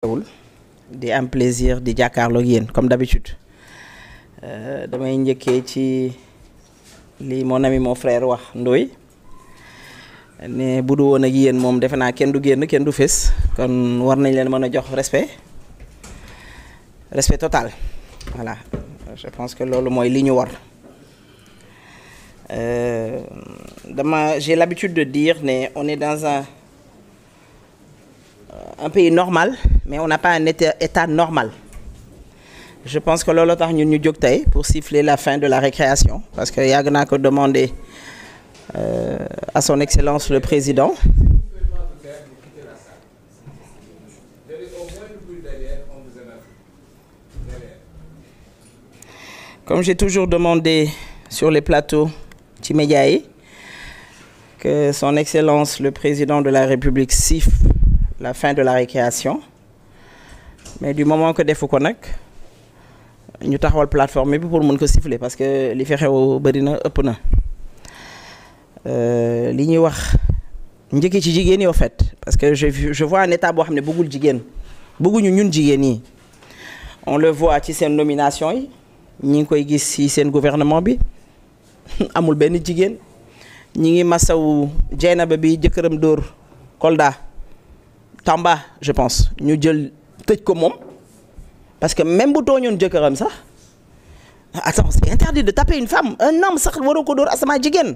di am plaisir di jàkkaarloo ak yéen comme d'habitude damay njëkkee ci li mon ami mon frère wax Ndoye ne bu du woon ak yéen moom defe naa kenn du génn kenn du fés kon war nañ leen mën a jox respect total voilà je pense que loolu mooy li ñu war j'ai l'habitude de dire ne on est dans un pays normal mais on n'a pas un état normal. Je pense que loolu tax ñun ñu jóg tey pour siffler la fin de la récréation parce que yàgg naa ko demander à son excellence le président. Comme j'ai toujours demandé sur les plateaux ci médias yi que son excellence le président de la République siffle la fin de la récréation mais du moment que defu ko nag ñu taxawal plateforme bi pour mën ko siffler parce que li fi xew bëri na ëpp na li ñuy wax njëkki ci jigéen yi en fait parce que je vois un état boo xam ne bëggul jigéen bëgguñu ñun jigéen yi on le voit ci seen nomination yi ñi ngi koy gis ci seen gouvernement bi amul benn jigéen ñi ngi masawu Dieynaba bi jëkkëram dóor Kolda Tamba je pense ñu jël tëj ko moom parce que même bu tooñoon jëkkëram sax attends c'est interdit de taper une femme un homme sax waroo ko dóor asama jigéen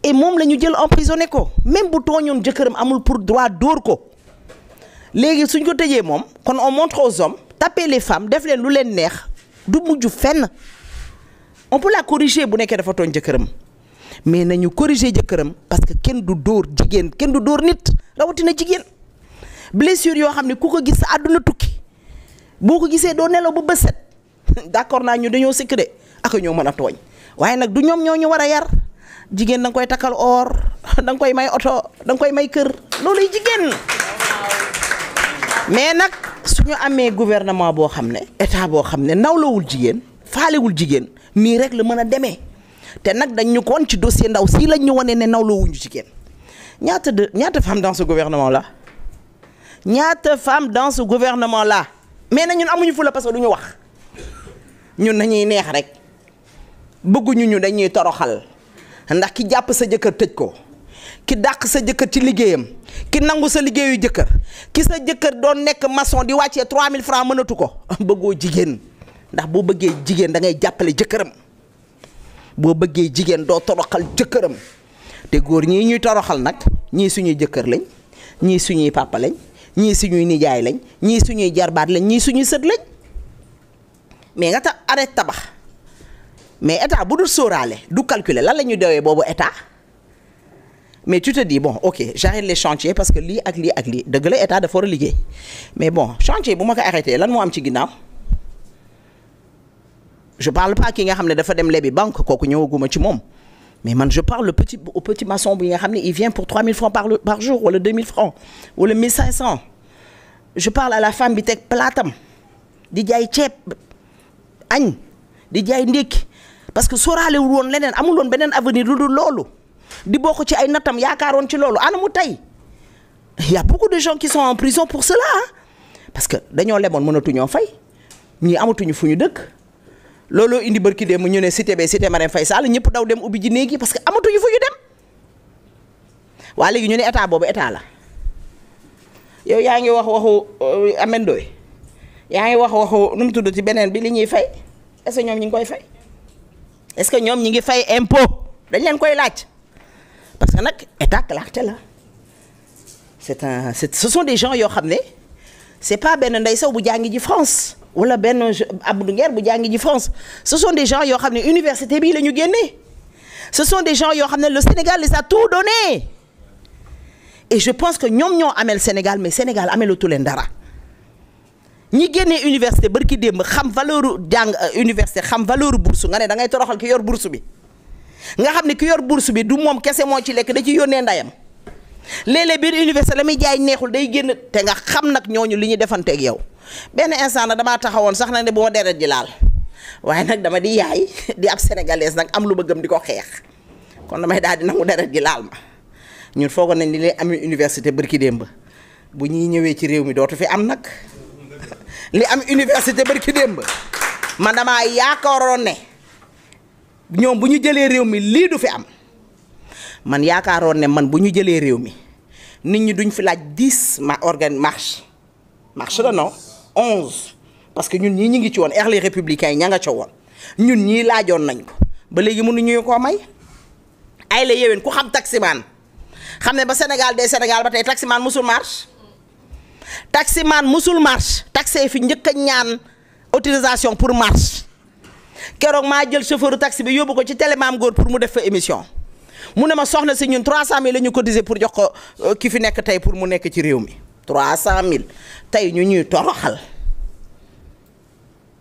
et moom la ñu jël emprisonné ko même bu tooñoon jëkkëram amul pour droit dóor ko léegi suñ ko tëjee moom kon on montre aux hommes taper les femmes def leen lu leen neex du mujj fenn on peut la corriger bu nekkee dafa tooñ jëkkëram mais nañu corriger jëkkëram parce que kenn du dóor jigéen kenn du dóor nit rawatina jigéen blessure yoo xam ne ku ko gis sa àdduna tukki boo ko gisee doo nelaw ba bët set d'accord naa ñu dañoo sikk de ak ñoo mën a tooñ waaye nag du ñoom ñoo ñu war a yar jigéen da nga koy takkal or da nga koy may oto da nga koy may kër looluy jigéen mais nag suñu amee gouvernement boo xam ne état boo xam ne nawlawul jigéen faalewul jigéen nii rek la mën a demee te nag dañ ñu ko woon ci dossier ndaw si lañ ñu wane ne nawlawuñu jigéen ñaata femme dans ce gouvernement là ñaata femme dans ce gouvernement là mais na ñun amuñu fu la parce que du ñu wax ñun nañuy neex rek bëgguñu ñu dañuy toroxal ndax ki jàpp sa jëkkër tëj ko ki dàq sa jëkkër ci liggéeyam ki nangu sa liggéeyu jëkkër ki sa jëkkër doon nekk maçon di wàccee 3000 francs mënatu ko bëggoo jigéen ndax boo bëggee jigéen da ngay jàppale jëkkëram boo bëggee jigéen doo toroxal jëkkëram te góor ñii ñuy toroxal nag ñii suñuy jëkkër lañ ñii suñuy papa lañ ñii suñuy nijaay lañ ñii suñuy jarbaat lañ ñii suñuy sët lañ mais nga tax arrête tabax mais état bu dul sóoraale du calculer lan la ñuy doyee boobu état mais tu te dis bon ok j'arrête les chantiers parce que lii ak lii ak lii dëgg la état dafa war a liggéey mais bon chantier bu ma ko arrêté lan moo am ci ginnaaw je parle pas ki nga xam ne dafa dem lebi banque kooku ñëwaguma ci moom mais man je parle au petit maçon bi nga xam ne il vient pour 3000 francs par jour wala 2000 francs wala 1500 je parle à la femme bi teg plaatam di jaay ceeb añ di jaay ndékki parce que sóoraalewul woon leneen amul woon beneen avenir lu dul loolu di bokk ci ay nattam yaakaaroon ci loolu ana mu tey il y a beaucoup de gens qui sont en prison pour cela parce que dañoo leboon mënatuñoo fay ñii amatuñu fu ñu dëkk looloo indi barki dem ñu ne cité ba cité Marème Faye Sall ñëpp daw dem ubbi ji néegi parce que amatuñu fu ñu dem waa léegi ñu ne état boobu état la yow yaa ngi wax waxu Amendoy yaa ngi wax waxu nu mu tudd ci beneen bi li ñuy fay est-ce que ñoom ñi ngi koy fay est-ce que ñoom ñi ngi fay impôt dañ leen koy laaj parce que nag état clarté la ce sont des gens yoo xam ne c'est pas benn Ndeye Sow bu jàngi ji France wala benn Abdou Nguer bu jàngi ji France ce sont des gens yoo xam ne université bii la ñu génnee ce sont des gens yoo xam ne le Sénégal les a tout donné et je pense que ñoom ñoo amel Sénégal mais Sénégal amelatu leen dara ñi génnee université barki démb xam valeur jàng université xam valeur bourse nga ne da ngay toroxal ki yor bourse bi nga xam ne ki yor bourse bi du moom kese moo ci lekk da ci yónnee ndayam léeg-léeg biir université la muy jaay neexul day génn te nga xam nag ñooñu li ñu defanteeg yow benn instant nag damaa taxawoon sax nag ne bu ma deret ji laal waaye nag dama di yaay di ab sénégalaise nag am lu ma gëm di ko xeex kon damay daal di nangu deret ji laal ma ñun foogoon nañ li lay am université barki démb bu ñuy ñëwee ci réew mi dootu fi am nag li am université barki démb man damaa yaakaaroon ne ñoom bu ñu jëlee réew mi lii du fi am man yaakaaroon ne man bu ñu jëlee réew mi nit ñi duñ fi laaj 10 marche la non 11 parce que ñun ñii ñu ngi ci woon les républicains yi ña nga ca woon ñun ñii laajoon nañ ko ba léegi mënuñu koo may ay la yéwén ku xam taximaan xam ne ba Sénégal des Sénégal ba tey taximaan musul marche taxi fi njëkk a ñaan autorisation pour marche keroog maa jël chauffeur taxi bi yóbbu ko ci télé Maam Góor pour mu def fa émission mu ne ma soxna si ñun 300000 la ñu cotiser pour jox ko ki fi nekk tey pour mu nekk ci réew mi 300000 tey ñu ñuy toroxal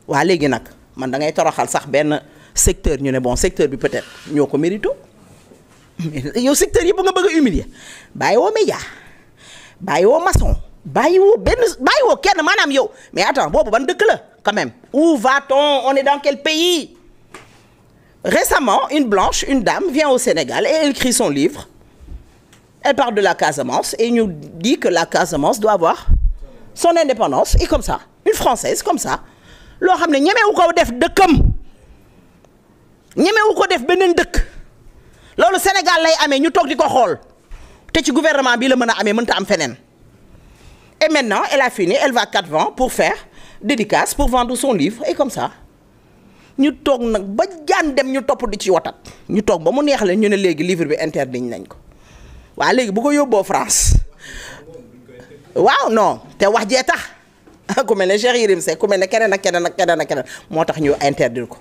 waa léegi nag man da ngay toroxal sax benn secteur ñu ne bon secteur bi peut-être ñoo ko mérito yow secteur yi bu nga bëgg a humilier bàyyi woo média bàyyi woo maçon bàyyi woo kenn maanaam yow mais attends boobu ban dëkk la quand même où va-t-on, on est dans quel pays? Récemment, une blanche, une dame vient au Sénégal et elle écrit son livre. Elle parle de la Casamance et nous dit que la Casamance doit avoir son indépendance et comme ça, une Française comme ça, loo xam ne ñemewu ko def dëkkam ñemewu ko def beneen dëkk loolu Sénégal lay amee ñu toog di ko xool te ci gouvernement bi la mën a amee mënta am feneen. Et maintenant, elle a fini, elle va 4 vents pour faire dédicace, pour vendre son livre et comme ça ñu toog nag ba jaan dem ñu topp di ci watat ñu toog ba mu neex leen ñu ne léegi livre bi interdit nañ ko waa léegi bu ko yóbboo France waaw non te wax jee tax ku mel ne Cheikh Yérim Seck ku mel ne keneen ak keneen moo tax ñu interdire ko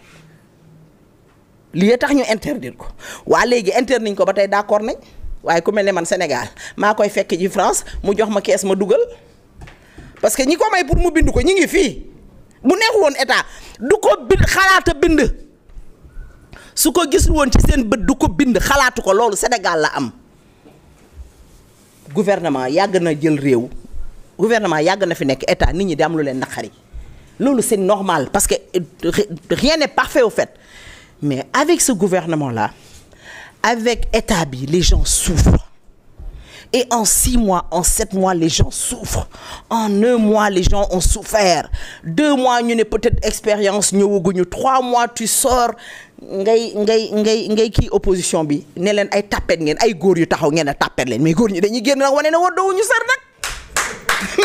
lii tax ñu interdire ko waa léegi interdit nañ ko ba tey d'accord nañ waaye ku mel ne man Sénégal maa koy fekk ci France mu jox ma kees ma dugal parce que ñi ko may pour mu bind ko ñi ngi fii bu neexu woon état du ko bind xalaata bind su ko gisul woon ci seen bët du ko bind xalaatu ko loolu Sénégal la am gouvernement yàgg na jël réew gouvernement yàgg na fi nekk état nit ñi di am lu leen naqari loolu c'est normal parce que rien n'est parfait au fait mais avec ce gouvernement là avec état bi les gens souffrent et en 6 mois en 7 mois les gens souffrent en 1 mois les gens ont souffert 2 mois ñu ne peut-être expérience ñëwaguñu 3 mois tu sors ngay kii opposition bi ne leen ay tapet ngeen ay góor yu taxaw ngeen a tapet leen mais góor ñi dañuy génn nag wane ne woddowuñu sar nag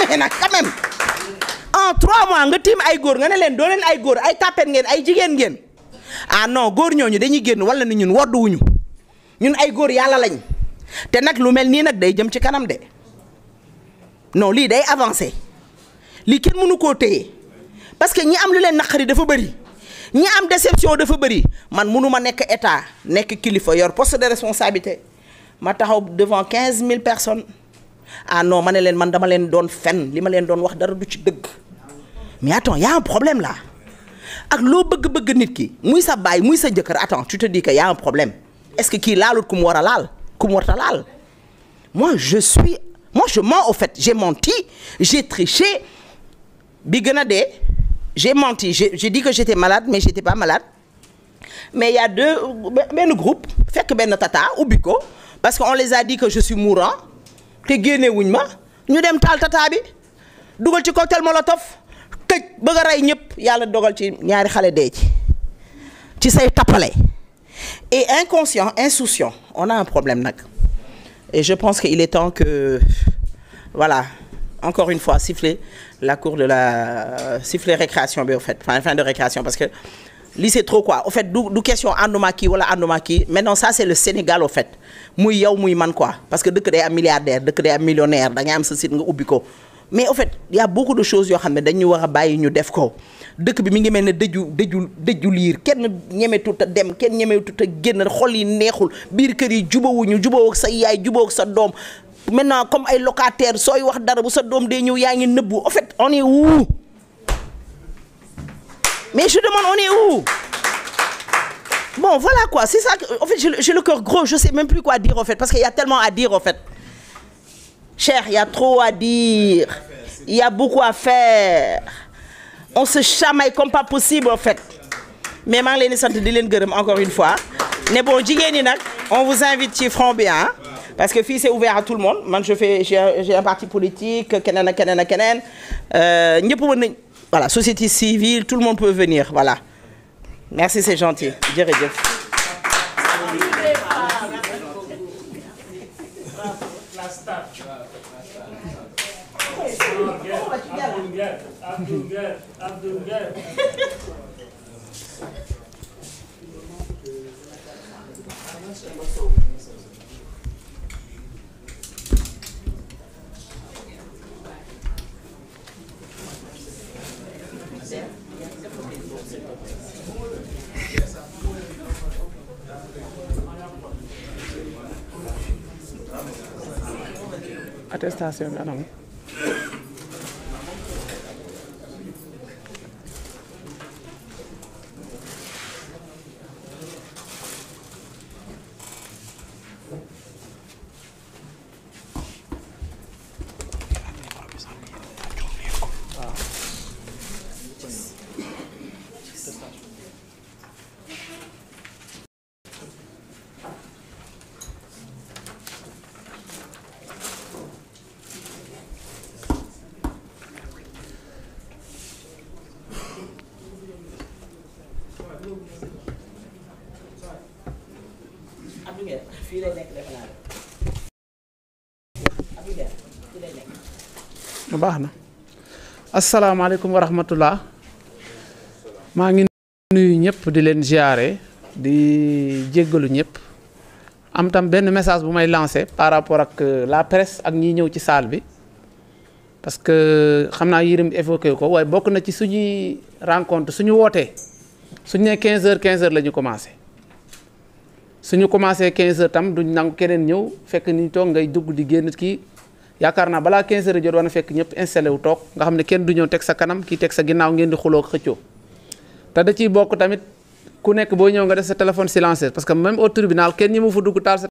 mais nag quand même en 3 mois nga tiim ay góor nga ne leen doo leen ay góor ay tapet ngeen ay jigéen ngeen ah non góor ñooñu dañuy génn wala ni ñun wodduwuñu ñun ay góor yàlla lañ te nag lu mel nii nag day jëm ci kanam de non lii day avancer lii kenn mënu koo téye parce que ñi am lu leen naqari dafa bëri ñi am déception dafa bëri man mënu ma nekk état nekk kilifa yor poste de responsabilité ma taxaw devant 15000 personnes ah non ma ne leen man dama leen doon fen li ma leen doon wax dara du ci dëgg mais attends y a un problème là ak loo bëgg-bëgg nit ki muy sa baay muy sa jëkkër attends tu te dis que y a un problème est-ce que kii laalut ku mu war a laal ku mu war a laal moi je mens au fait j'ai menti j'ai triché bi gën a dee j'ai menti j'ai dit que j'étais malade mais j'étais pas malade mais il y a benn groupe fekk benn tata ubbi ko parce que on les a dit que je suis mourant te génne wuñ ma ñu dem taal tata bi dugal ci cocktail molotov tëj bëgg a rey ñëpp yàlla dogal ci ñaari xale dee ci say tappale et inconscient insouciant on a un problème nag et je pense qu'il est temps que voilà encore une fois siffler siffler récréation bi au fait fin de récréation parce que lii c'est trop quoi au fait du question ànduma kii wala ànduma kii maintenant ça c'est le Sénégal au fait muy yow muy man quoi parce que dëkk day am milliardaire dëkk day am millionnaire da ngay am sa site nga ubbi ko mais au fait il y a beaucoup de choses yoo xam ne dañu war a bàyyi ñu def ko dëkk bi mi ngi mel ne dëju liir kenn ñemetut a dem kenn ñemetut a génn xol yi neexul biir kër yi jubawuñu jubawoo ak sa yaay jubawoo ak sa doom maintenant comme ay locataire sooy wax dara bu sa doom day ñëw yaa ngi nëbbu en fait on est où mais je demande on est où bon voilà quoi c'est ça en fait j'ai le cœur gros je sais même plus quoi dire en fait parce qu'il y a tellement à dire en fait cher il y a trop à dire il y a beaucoup à faire on se chamaille comme pas possible en fait mais maa ngi leen di sant di leen gërëm encore une fois ne bon jigéen ñi nag on vous invite ci front bi parce que fii c'est ouvert à tout le monde man j'ai un parti politique keneen ak keneen ak keneen ñëpp mën nañ voilà société civile tout le monde peut venir voilà merci c'est gentil jërëjëf. Attestation bi anam baax na asalaamaaleykum wa rahmatullah maa ngi nuyu ñëpp di leen ziare di jéggalu ñëpp am tam benn message bu may lancé par rapport ak la presse ak ñi ñëw ci salle bi parce que xam naa Yérim évoqué ko waaye bokk na ci suñuy rencontre suñu wootee suñu nee 15h la ñu commencé suñu commencé 15h tam duñ nangu keneen ñëw fekk ni toog ngay dugg di génn kii yaakaar naa balaa 15h jot war na fekk ñëpp installé wu toog nga xam ne kenn du ñëw teg sa kanam kii teg sa ginnaaw ngeen di xuloo xëccoo te da ciy bokk tamit ku nekk boo ñëw nga def sa téléphone silencieux parce que même au tribunal kenn ñi mu fa dugg taal sa